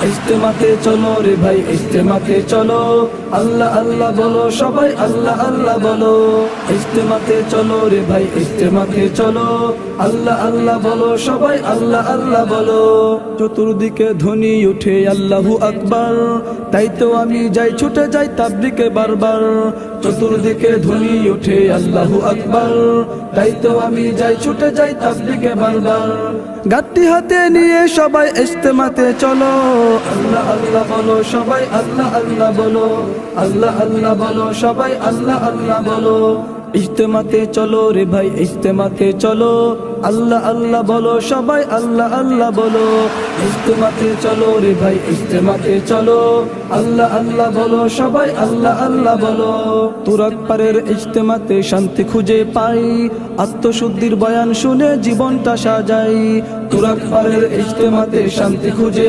ইজতেমাতে চলো রে ভাই ইজতেমাতে চলো, আল্লাহ আল্লাহ বলো সবাই আল্লাহ আল্লাহ বলো। ইজতেমাতে চলো রে ভাই ইজতেমাতে চলো, আল্লাহ আল্লাহ বলো সবাই আল্লাহ আল্লাহ বলো। চতুর্দিকে ধ্বনি উঠে আল্লাহু আকবার, তাই তো আমি যাই ছুটে যাই তাবলিগে বারবার। চতুর্দিকে ধ্বনি উঠে আল্লাহু আকবার, তাই তো আমি যাই ছুটে যাই তাবলিগে বারবার। গাঁটটি হাতে নিয়ে সবাই ইজতেমাতে চলো, আল্লাহ আল্লাহ বলো সবাই আল্লাহ আল্লাহ বলো। আল্লাহ আল্লাহ বলো সবাই আল্লাহ আল্লাহ বলো। ইজতেমাতে চলো রে ভাই ইজতেমাতে চলো, আল্লাহ আল্লাহ বলো সবাই আল্লাহ আল্লাহ বলো। ইজতেমাতে চলো রে ভাই ইজতেমাতে চলো, আল্লাহ আল্লাহ বলো সবাই আল্লাহ আল্লাহ বলো। তুরাগ পারের ইজতেমাতে শান্তি খুঁজে পাই, আত্মশুদ্ধির বয়ান শুনে জীবনটা সাজাই। তুরাগ পারের ইজতেমাতে শান্তি খুঁজে